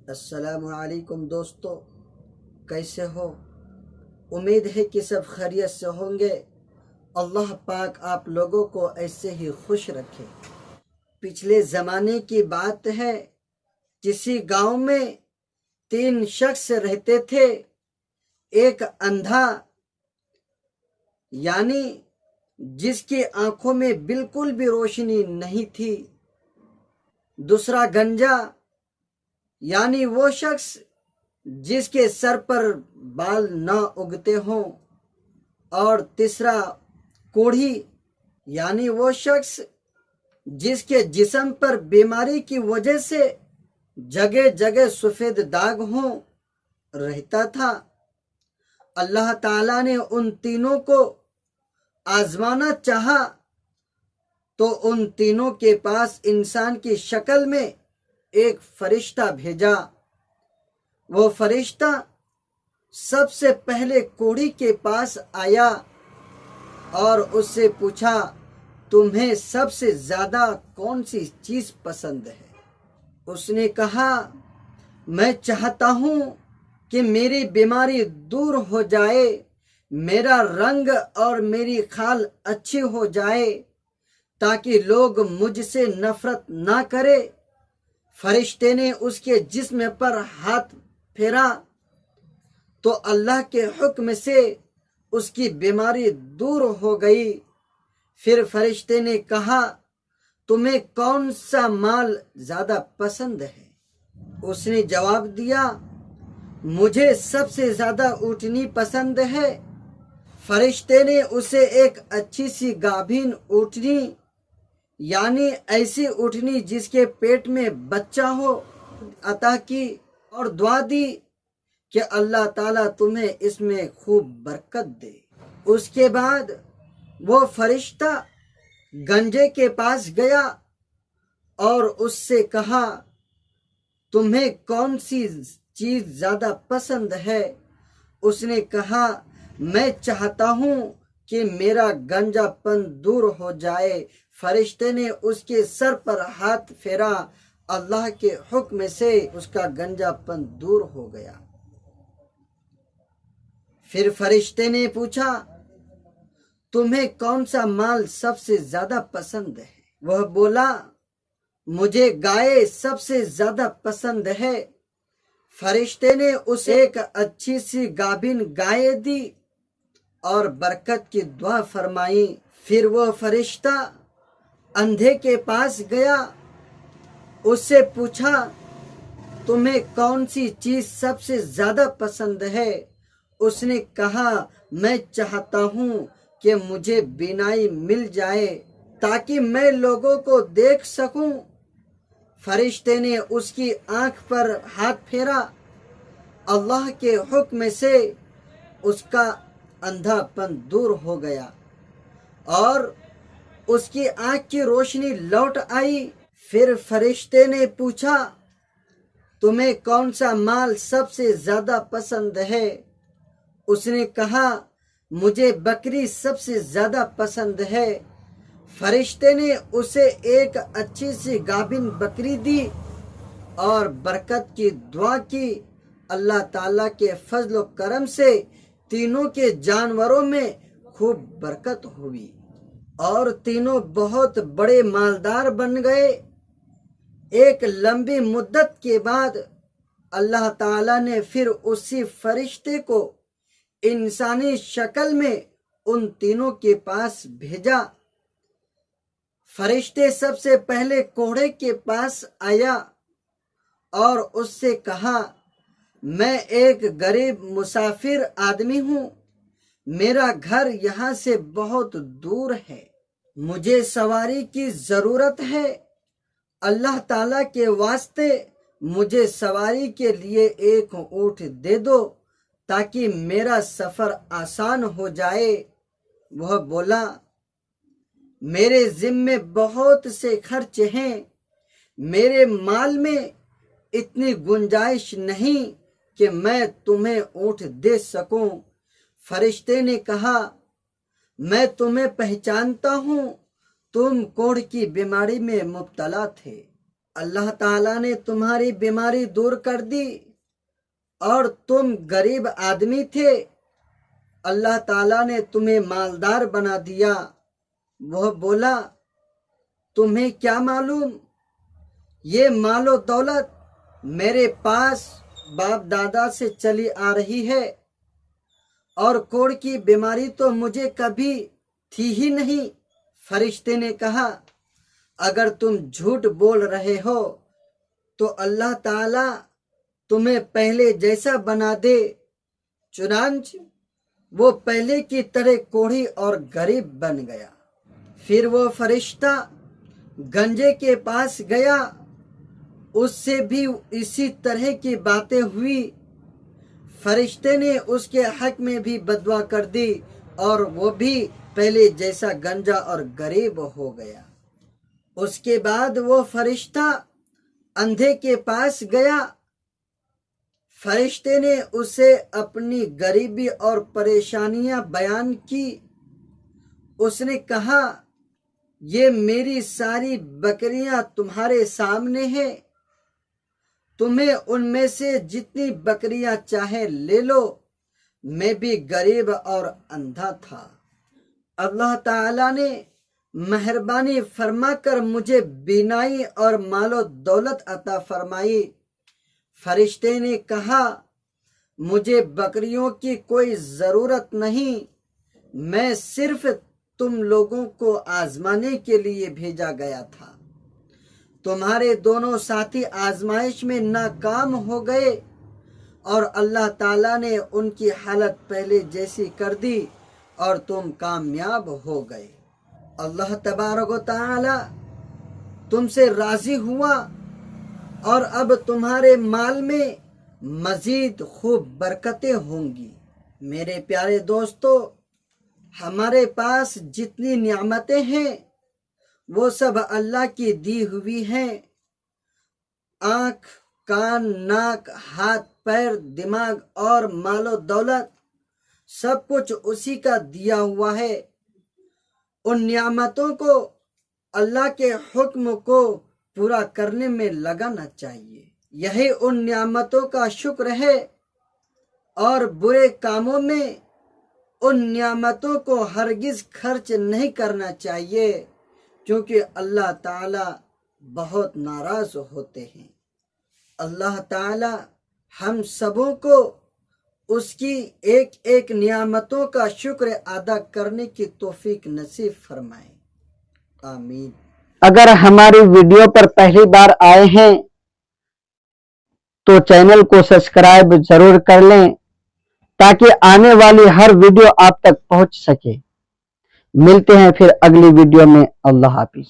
السلام علیکم دوستو، کیسے ہو؟ امید ہے کہ سب خیریت سے ہوں گے۔ اللہ پاک آپ لوگوں کو ایسے ہی خوش رکھے۔ پچھلے زمانے کی بات ہے، کسی گاؤں میں 3 شخص رہتے تھے۔ ایک اندھا، یعنی جس کی آنکھوں میں بالکل بھی روشنی نہیں تھی۔ دوسرا گنجا، یعنی وہ شخص جس کے سر پر بال نہ اگتے ہوں۔ اور تیسرا کوڑھی، یعنی وہ شخص جس کے جسم پر بیماری کی وجہ سے جگہ جگہ سفید داغ ہوں رہتا تھا۔ اللہ تعالیٰ نے ان تینوں کو آزمانا چاہا تو ان تینوں کے پاس انسان کی شکل میں ایک فرشتہ بھیجا۔ وہ فرشتہ سب سے پہلے کوڑھی کے پاس آیا اور اس سے پوچھا، تمہیں سب سے زیادہ کون سی چیز پسند ہے؟ اس نے کہا، میں چاہتا ہوں کہ میری بیماری دور ہو جائے، میرا رنگ اور میری کھال اچھی ہو جائے تاکہ لوگ مجھ سے نفرت نہ کرے۔ فرشتے نے اس کے جسم پر ہاتھ پھیرا تو اللہ کے حکم سے اس کی بیماری دور ہو گئی۔ پھر فرشتے نے کہا، تمہیں کون سا مال زیادہ پسند ہے؟ اس نے جواب دیا، مجھے سب سے زیادہ اونٹنی پسند ہے۔ فرشتے نے اسے ایک اچھی سی گابھین اونٹنی، یعنی ایسی اونٹنی جس کے پیٹ میں بچہ ہو، عطا کی اور دعا دی کہ اللہ تعالیٰ تمہیں اس میں خوب برکت دے۔ اس کے بعد وہ فرشتہ گنجے کے پاس گیا اور اس سے کہا، تمہیں کون سی چیز زیادہ پسند ہے؟ اس نے کہا، میں چاہتا ہوں کہ میرا گنجا پن دور ہو جائے۔ فرشتے نے اس کے سر پر ہاتھ پھیرا، اللہ کے حکم سے اس کا گنجا پن دور ہو گیا۔ پھر فرشتے نے پوچھا، تمہیں کون سا مال سب سے زیادہ پسند ہے؟ وہ بولا، مجھے گائے سب سے زیادہ پسند ہے۔ فرشتے نے اسے ایک اچھی سی گابھین گائے دی اور برکت کی دعا فرمائی۔ پھر وہ فرشتہ اندھے کے پاس گیا، اس سے پوچھا، تمہیں کون سی چیز سب سے زیادہ پسند ہے؟ اس نے کہا، میں چاہتا ہوں کہ مجھے بینائی مل جائے تاکہ میں لوگوں کو دیکھ سکوں۔ فرشتے نے اس کی آنکھ پر ہاتھ پھیرا، اللہ کے حکم سے اس کا اندھا پن دور ہو گیا اور اس کی آنکھ کی روشنی لوٹ آئی۔ پھر فرشتے نے پوچھا، تمہیں کون سا مال سب سے زیادہ پسند ہے؟ اس نے کہا، مجھے بکری سب سے زیادہ پسند ہے۔ فرشتے نے اسے ایک اچھی سی گابھین بکری دی اور برکت کی دعا کی۔ اللہ تعالیٰ کے فضل و کرم سے تینوں کے جانوروں میں خوب برکت ہوئی اور تینوں بہت بڑے مالدار بن گئے۔ ایک لمبی مدت کے بعد اللہ تعالیٰ نے پھر اسی فرشتے کو انسانی شکل میں ان تینوں کے پاس بھیجا۔ فرشتے سب سے پہلے کوڑھے کے پاس آیا اور اس سے کہا، میں ایک غریب مسافر آدمی ہوں، میرا گھر یہاں سے بہت دور ہے، مجھے سواری کی ضرورت ہے۔ اللہ تعالیٰ کے واسطے مجھے سواری کے لیے ایک اونٹ دے دو تاکہ میرا سفر آسان ہو جائے۔ وہ بولا، میرے ذمے بہت سے خرچ ہیں، میرے مال میں اتنی گنجائش نہیں کہ میں تمہیں اونٹ دے سکوں۔ فرشتے نے کہا، میں تمہیں پہچانتا ہوں، تم کوڑھ کی بیماری میں مبتلا تھے۔ اللہ تعالیٰ نے تمہاری بیماری دور کر دی اور تم غریب آدمی تھے، اللہ تعالیٰ نے تمہیں مالدار بنا دیا۔ وہ بولا تمہیں کیا معلوم، یہ مال و دولت میرے پاس باپ دادا سے چلی آ رہی ہے، اور کوڑ کی بیماری تو مجھے کبھی تھی ہی نہیں۔ فرشتے نے کہا اگر تم جھوٹ بول رہے ہو تو اللہ تعالیٰ تمہیں پہلے جیسا بنا دے۔ چنانچہ وہ پہلے کی طرح کوڑھی اور غریب بن گیا۔ پھر وہ فرشتہ گنجے کے پاس گیا، اس سے بھی اسی طرح کی باتیں ہوئی۔ فرشتے نے اس کے حق میں بھی بددعا کر دی اور وہ بھی پہلے جیسا گنجا اور غریب ہو گیا۔ اس کے بعد وہ فرشتہ اندھے کے پاس گیا، فرشتے نے اسے اپنی غریبی اور پریشانیاں بیان کی۔ اس نے کہا یہ میری ساری بکریاں تمہارے سامنے ہیں، تمہیں ان میں سے جتنی بکریاں چاہے لے لو، میں بھی غریب اور اندھا تھا۔ اللہ تعالیٰ نے مہربانی فرما کر مجھے بینائی اور مال و دولت عطا فرمائی۔ فرشتے نے کہا مجھے بکریوں کی کوئی ضرورت نہیں، میں صرف تم لوگوں کو آزمانے کے لیے بھیجا گیا تھا۔ تمہارے دونوں ساتھی آزمائش میں ناکام ہو گئے اور اللہ تعالیٰ نے ان کی حالت پہلے جیسی کر دی اور تم کامیاب ہو گئے۔ اللہ تبارک و تعالیٰ تم سے راضی ہوا اور اب تمہارے مال میں مزید خوب برکتیں ہوں گی۔ میرے پیارے دوستو، ہمارے پاس جتنی نعمتیں ہیں وہ سب اللہ کی دی ہوئی ہیں۔ آنکھ، کان، ناک، ہاتھ، پیر، دماغ اور مال و دولت سب کچھ اسی کا دیا ہوا ہے۔ ان نعمتوں کو اللہ کے حکم کو پورا کرنے میں لگانا چاہیے، یہی ان نعمتوں کا شکر ہے، اور برے کاموں میں ان نعمتوں کو ہرگز خرچ نہیں کرنا چاہیے، کیونکہ اللہ تعالیٰ بہت ناراض ہوتے ہیں۔ اللہ تعالیٰ ہم سبوں کو اس کی ایک ایک نعمتوں کا شکر ادا کرنے کی توفیق نصیب فرمائے، آمین۔ اگر ہماری ویڈیو پر پہلی بار آئے ہیں تو چینل کو سبسکرائب ضرور کر لیں تاکہ آنے والی ہر ویڈیو آپ تک پہنچ سکے۔ ملتے ہیں پھر اگلی ویڈیو میں۔ اللہ حافظ۔